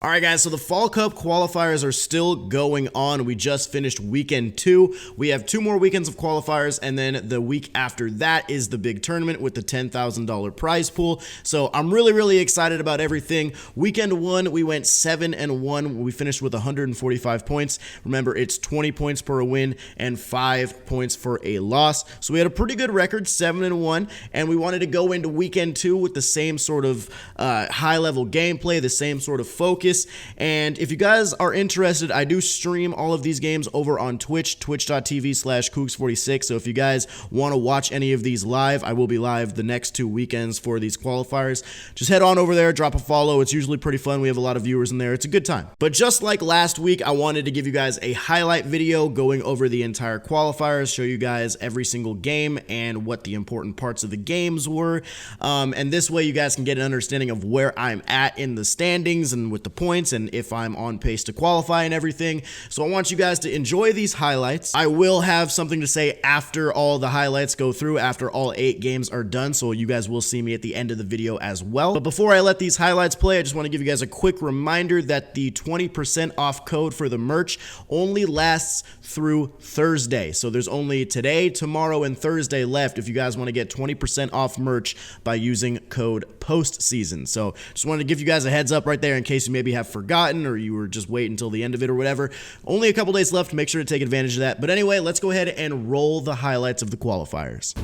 All right, guys, so the Fall Cup qualifiers are still going on. We just finished weekend 2. We have 2 more weekends of qualifiers, and then the week after that is the big tournament with the $10,000 prize pool. So I'm really excited about everything. Weekend 1, we went 7-1. We finished with 145 points. Remember, it's 20 points per win and 5 points for a loss. So we had a pretty good record, 7-1, and we wanted to go into weekend 2 with the same sort of high-level gameplay, the same sort of focus. And if you guys are interested, I do stream all of these games over on Twitch, twitch.tv/Kooks46. So if you guys want to watch any of these live, I will be live the next 2 weekends for these qualifiers. Just head on over there, drop a follow. It's usually pretty fun. We have a lot of viewers in there. It's a good time. But just like last week, I wanted to give you guys a highlight video going over the entire qualifiers, show you guys every single game and what the important parts of the games were. And this way you guys can get an understanding of where I'm at in the standings and with the points and if I'm on pace to qualify and everything. So I want you guys to enjoy these highlights. I will have something to say after all the highlights go through, after all 8 games are done, so you guys will see me at the end of the video as well. But before I let these highlights play, I just want to give you guys a quick reminder that the 20% off code for the merch only lasts through Thursday. So there's only today, tomorrow, and Thursday left if you guys want to get 20% off merch by using code POSTSEASON. So just wanted to give you guys a heads up right there in case you maybe have forgotten or you were just waiting until the end of it or whatever. Only a couple days left. Make sure to take advantage of that. But anyway, let's go ahead and roll the highlights of the qualifiers.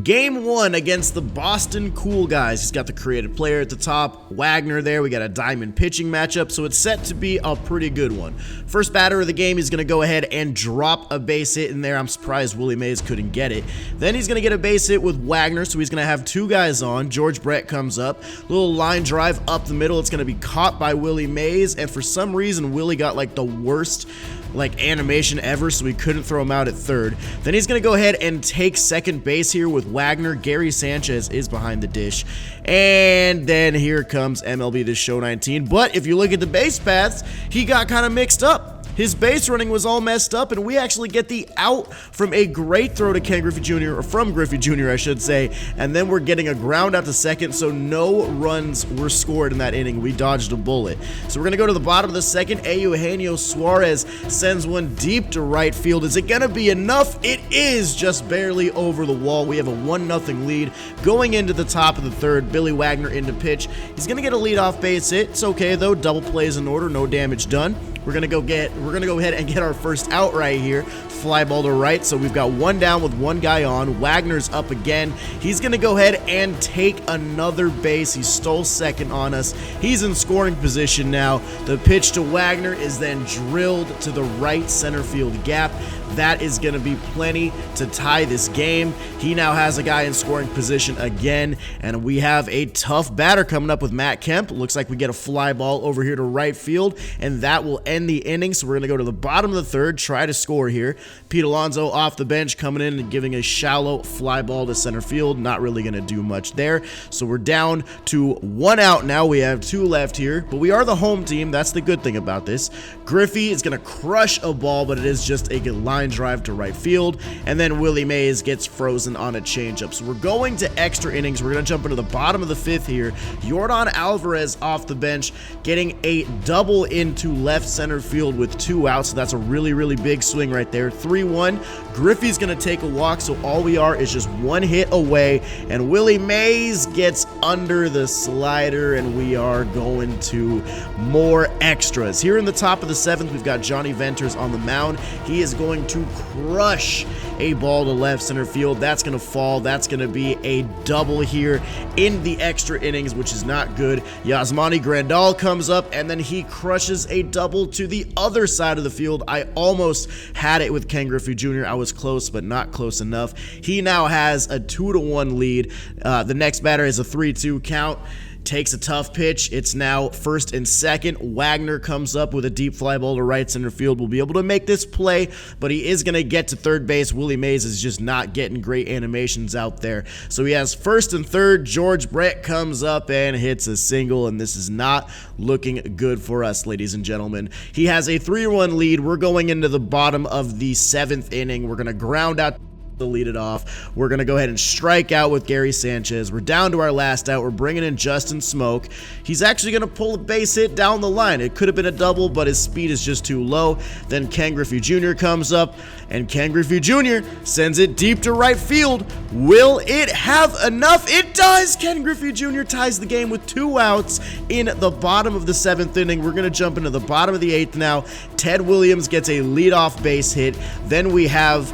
Game 1 against the Boston Cool Guys. He's got the creative player at the top, Wagner there. We got a diamond pitching matchup, so it's set to be a pretty good one. First batter of the game, he's going to go ahead and drop a base hit in there. I'm surprised Willie Mays couldn't get it. Then he's going to get a base hit with Wagner, so he's going to have 2 guys on. George Brett comes up. Little line drive up the middle. It's going to be caught by Willie Mays, and for some reason, Willie got like the worst animation ever, so we couldn't throw him out at third. Then he's going to go ahead and take second base here with Wagner. Gary Sanchez is behind the dish. And then here comes MLB The Show 19. But if you look at the base paths, he got kind of mixed up. His base running was all messed up, and we actually get the out from a great throw to Ken Griffey Jr., or from Griffey Jr., I should say, and then we're getting a ground out to second, so no runs were scored in that inning. We dodged a bullet. So we're going to go to the bottom of the second. Eugenio Suarez sends one deep to right field. Is it going to be enough? It is, just barely over the wall. We have a 1-0 lead going into the top of the third. Billy Wagner into pitch. He's going to get a leadoff base hit. It's okay, though. Double plays in order. No damage done. We're gonna go ahead and get our first out right here. Fly ball to right, so we've got 1 down with 1 guy on. Wagner's up again. He's gonna go ahead and take another base. He stole second on us. He's in scoring position now. The pitch to Wagner is then drilled to the right center field gap. That is going to be plenty to tie this game. He now has a guy in scoring position again, and we have a tough batter coming up with Matt Kemp. Looks like we get a fly ball over here to right field, and that will end the inning. So we're going to go to the bottom of the third, try to score here. Pete Alonso off the bench coming in and giving a shallow fly ball to center field. Not really going to do much there. So we're down to 1 out now. We have 2 left here, but we are the home team. That's the good thing about this. Griffey is going to crush a ball, but it is just a good line drive to right field, and then Willie Mays gets frozen on a changeup. So we're going to extra innings. We're going to jump into the bottom of the 5th here. Yordan Alvarez off the bench getting a double into left center field with 2 outs. So that's a really big swing right there. 3-1. Griffey's going to take a walk, so all we are is just 1 hit away, and Willie Mays gets under the slider, and we are going to more extras. Here in the top of the 7th, we've got Johnny Venters on the mound. He is going to crush a ball to left center field. That's going to fall. That's going to be a double here in the extra innings, which is not good. Yasmani Grandal comes up, and then he crushes a double to the other side of the field. I almost had it with Ken Griffey Jr. I was close, but not close enough. He now has a 2-1 lead. The next batter is a 3-2 count. Takes a tough pitch. It's now 1st and 2nd. Wagner comes up with a deep fly ball to right center field. We'll be able to make this play, but he is going to get to third base. Willie Mays is just not getting great animations out there. So he has 1st and 3rd. George Brett comes up and hits a single, and this is not looking good for us, ladies and gentlemen. He has a 3-1 lead. We're going into the bottom of the 7th inning. We're going to ground out to lead it off. We're going to go ahead and strike out with Gary Sanchez. We're down to our last out. We're bringing in Justin Smoke. He's actually going to pull a base hit down the line. It could have been a double, but his speed is just too low. Then Ken Griffey Jr. comes up, and Ken Griffey Jr. sends it deep to right field. Will it have enough? It does! Ken Griffey Jr. ties the game with 2 outs in the bottom of the 7th inning. We're going to jump into the bottom of the 8th now. Ted Williams gets a leadoff base hit. Then we have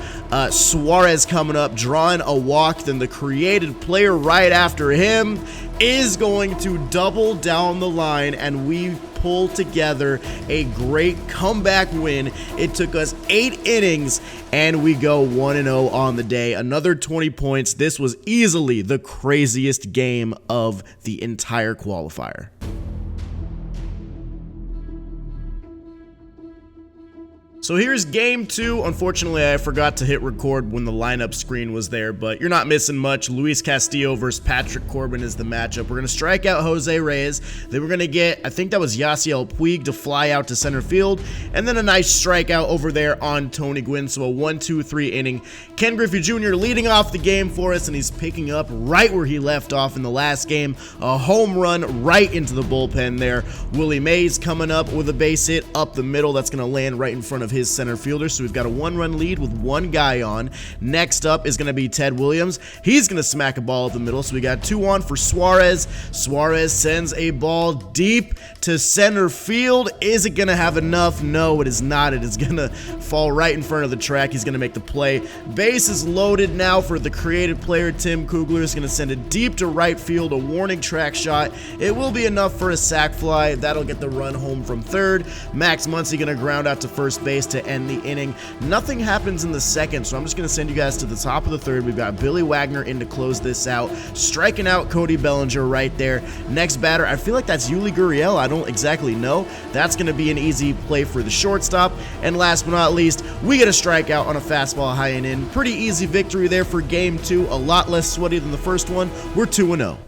Suarez coming up, drawing a walk. Then the created player right after him is going to double down the line, and we pull together a great comeback win. It took us 8 innings, and we go 1-0 on the day. Another 20 points. This was easily the craziest game of the entire qualifier. So here's game 2. Unfortunately, I forgot to hit record when the lineup screen was there, but you're not missing much. Luis Castillo versus Patrick Corbin is the matchup. We're going to strike out Jose Reyes. Then we're going to get, I think that was Yasiel Puig to fly out to center field. And then a nice strikeout over there on Tony Gwynn. So a 1-2-3 inning. Ken Griffey Jr. leading off the game for us, and he's picking up right where he left off in the last game. A home run right into the bullpen there. Willie Mays coming up with a base hit up the middle. That's going to land right in front of his center fielder. So we've got a 1-run lead with 1 guy on. Next up is going to be Ted Williams. He's going to smack a ball up the middle. So we got 2 on for Suarez. Suarez sends a ball deep to center field. Is it going to have enough? No, it is not. It is going to fall right in front of the track. He's going to make the play. Base is loaded now for the creative player. Tim Kugler is going to send it deep to right field. A warning track shot. It will be enough for a sac fly. That'll get the run home from third. Max Muncy going to ground out to first base to end the inning. Nothing happens in the second, so I'm just going to send you guys to the top of the third. We've got Billy Wagner in to close this out, striking out Cody Bellinger right there. Next batter, I feel like that's Yuli Gurriel. I don't exactly know. That's going to be an easy play for the shortstop. And last but not least, we get a strikeout on a fastball high and in. Pretty easy victory there for game 2. A lot less sweaty than the first one. We're 2-0.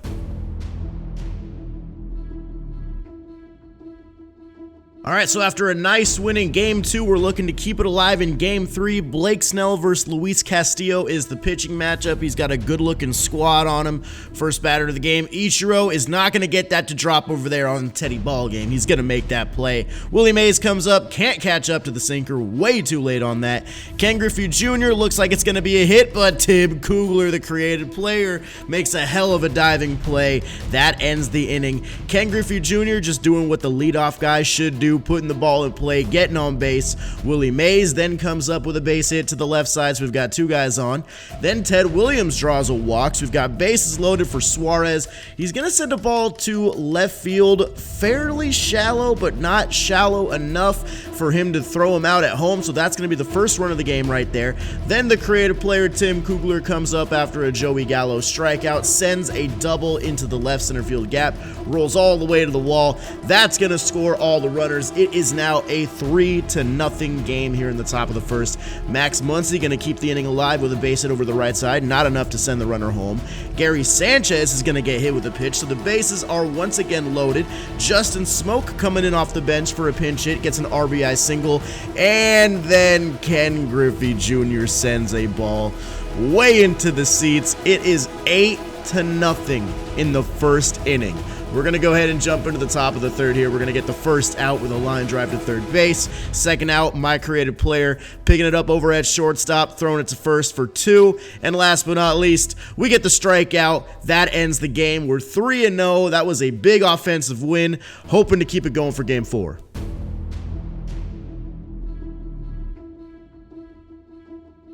All right, so after a nice win in game 2, we're looking to keep it alive in game 3. Blake Snell versus Luis Castillo is the pitching matchup. He's got a good-looking squad on him. First batter of the game, Ichiro is not going to get that to drop over there on Teddy Ballgame. He's going to make that play. Willie Mays comes up, can't catch up to the sinker. Way too late on that. Ken Griffey Jr. looks like it's going to be a hit, but Tim Kugler, the creative player, makes a hell of a diving play. That ends the inning. Ken Griffey Jr. just doing what the leadoff guy should do, putting the ball in play, getting on base. Willie Mays then comes up with a base hit to the left side, so we've got 2 guys on. Then Ted Williams draws a walk, so we've got bases loaded for Suarez. He's going to send a ball to left field, fairly shallow, but not shallow enough for him to throw him out at home, so that's going to be the first run of the game right there. Then the creative player, Tim Kugler, comes up after a Joey Gallo strikeout, sends a double into the left center field gap, rolls all the way to the wall. That's going to score all the runners. It is now a 3-0 game here in the top of the first. Max Muncy going to keep the inning alive with a base hit over the right side. Not enough to send the runner home. Gary Sanchez is going to get hit with a pitch, so the bases are once again loaded. Justin Smoke coming in off the bench for a pinch hit, gets an RBI single, and then Ken Griffey Jr. sends a ball way into the seats. It is 8-0 in the first inning. We're going to go ahead and jump into the top of the third here. We're going to get the first out with a line drive to third base. Second out, my creative player picking it up over at shortstop, throwing it to first for 2. And last but not least, we get the strikeout. That ends the game. We're 3-0. That was a big offensive win. Hoping to keep it going for game 4.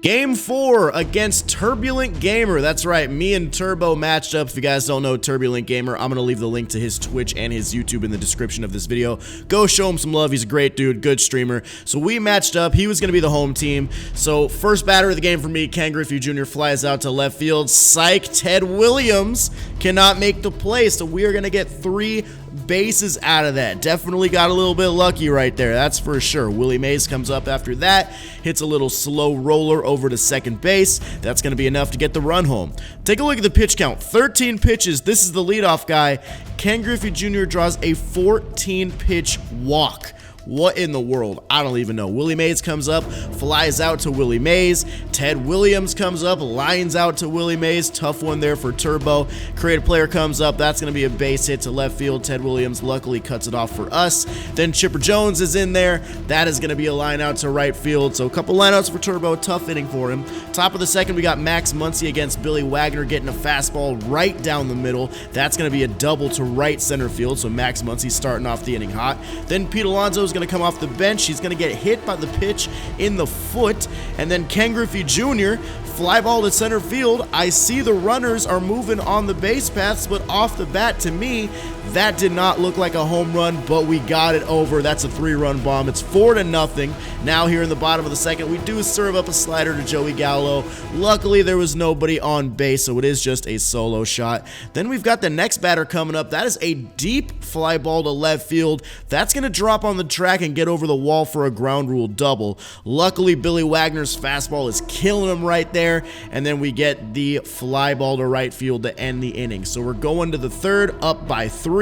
Game 4 against Turbulent Gamer. That's right, me and Turbo matched up. If you guys don't know Turbulent Gamer, I'm going to leave the link to his Twitch and his YouTube in the description of this video. Go show him some love. He's a great dude, good streamer. So we matched up. He was going to be the home team. So first batter of the game for me, Ken Griffey Jr. flies out to left field. Psych, Ted Williams cannot make the play. So we are going to get 3 bases out of that. Definitely got a little bit lucky right there, that's for sure. Willie Mays comes up after that, hits a little slow roller over to second base. That's going to be enough to get the run home. Take a look at the pitch count. 13 pitches. This is the leadoff guy. Ken Griffey Jr. draws a 14-pitch walk. What in the world? I don't even know. Willie Mays comes up, flies out to Willie Mays. Ted Williams comes up, lines out to Willie Mays. Tough one there for Turbo. Creative player comes up. That's going to be a base hit to left field. Ted Williams luckily cuts it off for us. Then Chipper Jones is in there. That is going to be a line out to right field. So a couple lineouts for Turbo. Tough inning for him. Top of the second, we got Max Muncy against Billy Wagner getting a fastball right down the middle. That's going to be a double to right center field. So Max Muncy starting off the inning hot. Then Pete Alonso is going to come off the bench. He's going to get hit by the pitch in the foot. And then Ken Griffey Jr. fly ball to center field. I see the runners are moving on the base paths, but off the bat, to me, that did not look like a home run, but we got it over. That's a 3-run bomb. It's 4-0. Now here in the bottom of the second, we do serve up a slider to Joey Gallo. Luckily, there was nobody on base, so it is just a solo shot. Then we've got the next batter coming up. That is a deep fly ball to left field. That's going to drop on the track and get over the wall for a ground rule double. Luckily, Billy Wagner's fastball is killing him right there, and then we get the fly ball to right field to end the inning. So we're going to the third, up by 3.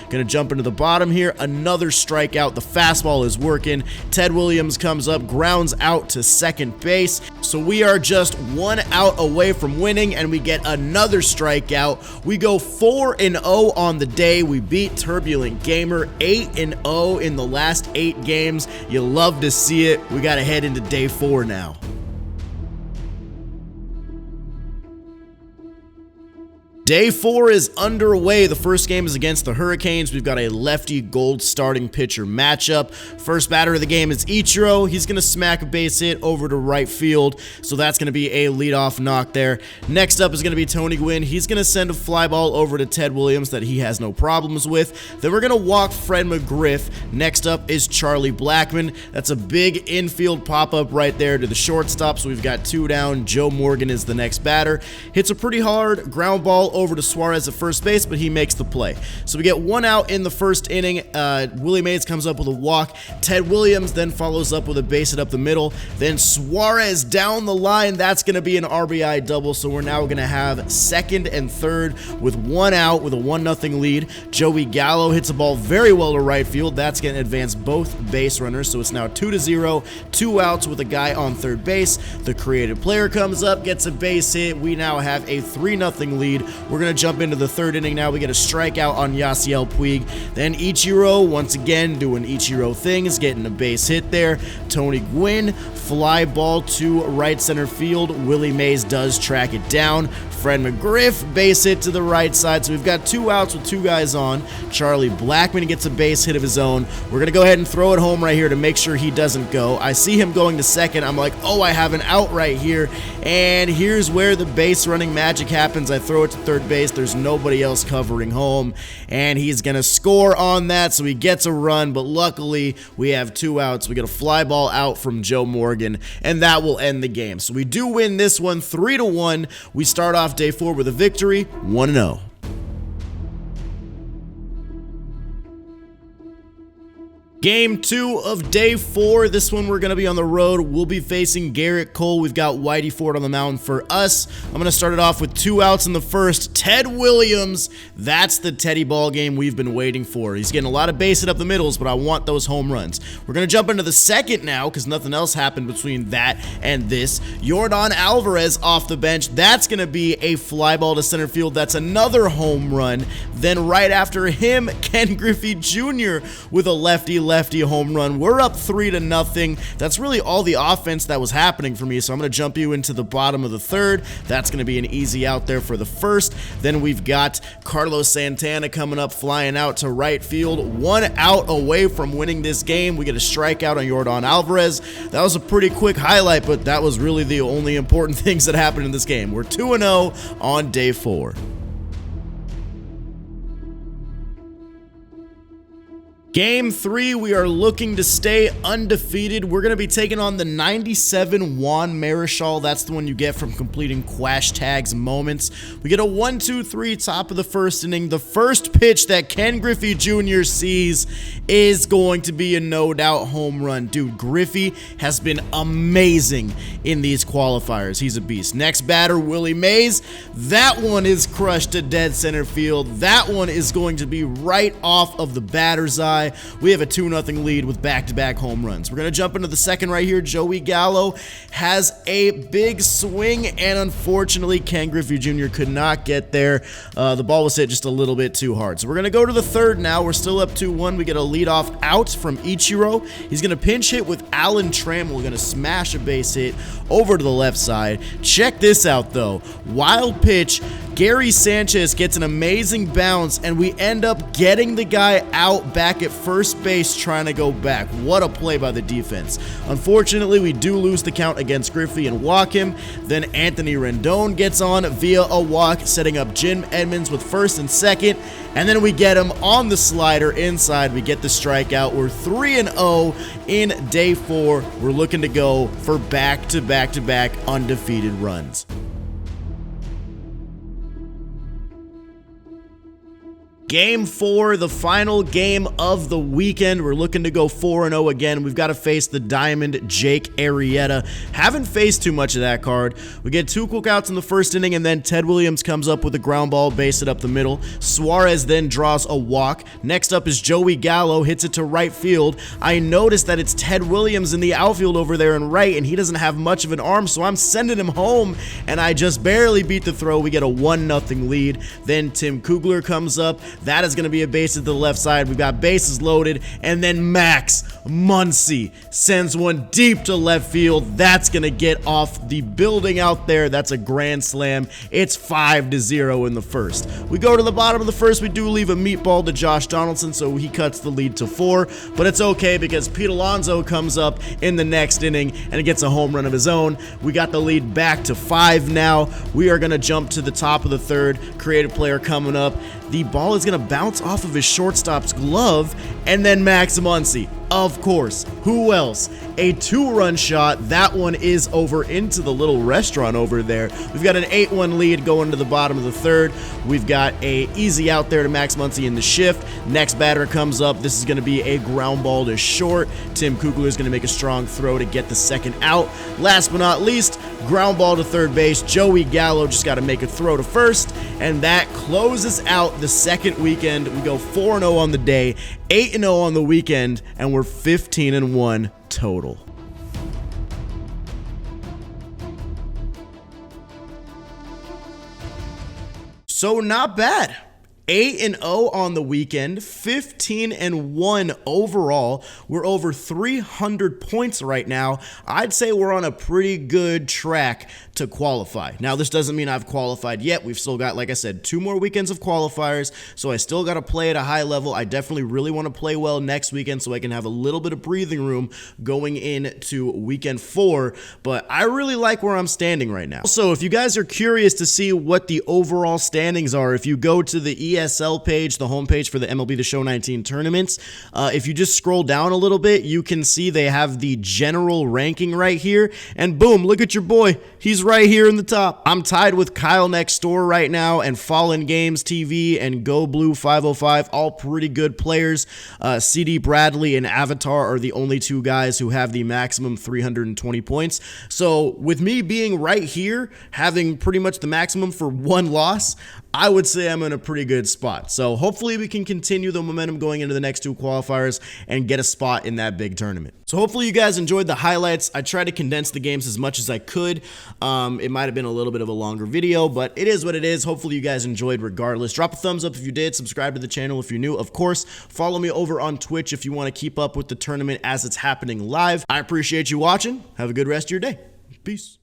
Gonna jump into the bottom here. Another strikeout. The fastball is working. Ted Williams comes up, grounds out to second base. So we are just 1 out away from winning, and we get another strikeout. We go 4-0 on the day. We beat Turbulent Gamer 8-0 in the last 8 games. You love to see it. We gotta head into day 4 now. Day 4 is underway. The first game is against the Hurricanes. We've got a lefty gold starting pitcher matchup. First batter of the game is Ichiro. He's going to smack a base hit over to right field, so that's going to be a leadoff knock there. Next up is going to be Tony Gwynn. He's going to send a fly ball over to Ted Williams that he has no problems with. Then we're going to walk Fred McGriff. Next up is Charlie Blackman. That's a big infield pop-up right there to the shortstop, so we've got 2 down. Joe Morgan is the next batter. Hits a pretty hard ground ball over to Suarez at first base, but he makes the play. So we get 1 out in the first inning. Willie Mays comes up with a walk. Ted Williams then follows up with a base hit up the middle. Then Suarez down the line. That's going to be an RBI double. So we're now going to have second and third with 1 out with a 1-0 lead. Joey Gallo hits a ball very well to right field. That's going to advance both base runners. So it's now 2-0, 2 outs with a guy on third base. The creative player comes up, gets a base hit. We now have a 3-0 lead. We're going to jump into the third inning now. We get a strikeout on Yasiel Puig. Then Ichiro, once again, doing Ichiro things, getting a base hit there. Tony Gwynn, fly ball to right center field. Willie Mays does track it down. Fred McGriff, base hit to the right side. So we've got 2 outs with 2 guys on. Charlie Blackman gets a base hit of his own. We're going to go ahead and throw it home right here to make sure he doesn't go. I see him going to second. I'm like, oh, I have an out right here. And here's where the base running magic happens. I throw it to third base. There's nobody else covering home. And he's going to score on that, so he gets a run. But luckily, we have 2 outs. We get a fly ball out from Joe Morgan, and that will end the game. So we do win this one 3-1. We start off day 4 with a victory, 1-0. Game 2 of day 4. This one we're going to be on the road. We'll be facing Garrett Cole. We've got Whitey Ford on the mound for us. I'm going to start it off with 2 outs in the first. Ted Williams. That's the Teddy ball game we've been waiting for. He's getting a lot of base hit up the middles, but I want those home runs. We're going to jump into the second now because nothing else happened between that and this. Yordan Alvarez off the bench. That's going to be a fly ball to center field. That's another home run. Then right after him, Ken Griffey Jr. with a lefty home run. We're up 3-0. That's really all the offense that was happening for me, so I'm going to jump you into the bottom of the third. That's going to be an easy out there for the first. Then we've got Carlos Santana coming up, flying out to right field. 1 out away from winning this game. We get a strikeout on Yordan Alvarez. That was a pretty quick highlight, but that was really the only important things that happened in this game. We're 2-0 on day 4. Game 3, we are looking to stay undefeated. We're going to be taking on the 97 Juan Marichal. That's the one you get from completing Quash Tags moments. We get a 1-2-3 top of the first inning. The first pitch that Ken Griffey Jr. sees is going to be a no-doubt home run. Dude, Griffey has been amazing in these qualifiers. He's a beast. Next batter, Willie Mays. That one is crushed to dead center field. That one is going to be right off of the batter's eye. by. We have a 2-0 lead with back-to-back home runs. We're going to jump into the second right here. Joey Gallo has a big swing, and unfortunately, Ken Griffey Jr. could not get there. The ball was hit just a little bit too hard. So we're going to go to the third now. We're still up 2-1. We get a leadoff out from Ichiro. He's going to pinch hit with Alan Trammell. We're going to smash a base hit over to the left side. Check this out, though. Wild pitch. Gary Sanchez gets an amazing bounce, and we end up getting the guy out back at first base trying to go back. What a play by the defense. Unfortunately, we do lose the count against Griffey and walk him. Then Anthony Rendon gets on via a walk, setting up Jim Edmonds with first and second, and then we get him on the slider inside. We get the strikeout. We're 3-0 in day 4. We're looking to go for back-to-back-to-back undefeated runs. Game 4, the final game of the weekend. We're looking to go 4-0 again. We've got to face the Diamond Jake Arrieta. Haven't faced too much of that card. We get 2 quick outs in the first inning, and then Ted Williams comes up with a ground ball, base it up the middle. Suarez then draws a walk. Next up is Joey Gallo, hits it to right field. I noticed that it's Ted Williams in the outfield over there in right, and he doesn't have much of an arm, so I'm sending him home, and I just barely beat the throw. We get a 1-0 lead. Then Tim Kugler comes up. That is going to be a base to the left side. We've got bases loaded, and then Max Muncy sends one deep to left field. That's going to get off the building out there. That's a grand slam. It's 5-0 in the first. We go to the bottom of the first. We do leave a meatball to Josh Donaldson, so he cuts the lead to 4, but it's okay because Pete Alonso comes up in the next inning and gets a home run of his own. We got the lead back to 5 now. We are going to jump to the top of the third. Creative player coming up. The ball is going to bounce off of his shortstop's glove, and then Max Muncy, of course, who else? A 2-run shot. That one is over into the little restaurant over there. We've got an 8-1 lead going to the bottom of the third. We've got a easy out there to Max Muncy in the shift. Next batter comes up. This is going to be a ground ball to short. Tim Kugler is going to make a strong throw to get the second out. Last but not least, ground ball to third base. Joey Gallo just got to make a throw to first, and that closes out the second weekend. We go 4-0 on the day, 8-0 on the weekend, and we're 15-1 total. So not bad. 8-0 on the weekend, 15-1 overall. We're over 300 points right now. I'd say we're on a pretty good track to qualify. Now, this doesn't mean I've qualified yet. We've still got, like I said, 2 more weekends of qualifiers, so I still got to play at a high level. I definitely really want to play well next weekend so I can have a little bit of breathing room going into weekend 4, but I really like where I'm standing right now. Also, if you guys are curious to see what the overall standings are, if you go to the ESL page, the homepage for the MLB The Show 19 tournaments, if you just scroll down a little bit, you can see they have the general ranking right here, and boom, look at your boy. He's right here in the top. I'm tied with Kyle next door right now, and Fallen Games TV and Go Blue 505, all pretty good players. CD Bradley and Avatar are the only 2 guys who have the maximum 320 points. So with me being right here, having pretty much the maximum for 1 loss, I would say I'm in a pretty good spot. So hopefully we can continue the momentum going into the next 2 qualifiers and get a spot in that big tournament. So hopefully you guys enjoyed the highlights. I tried to condense the games as much as I could. It might have been a little bit of a longer video, but it is what it is. Hopefully you guys enjoyed regardless. Drop a thumbs up if you did. Subscribe to the channel if you're new. Of course, follow me over on Twitch if you want to keep up with the tournament as it's happening live. I appreciate you watching. Have a good rest of your day. Peace.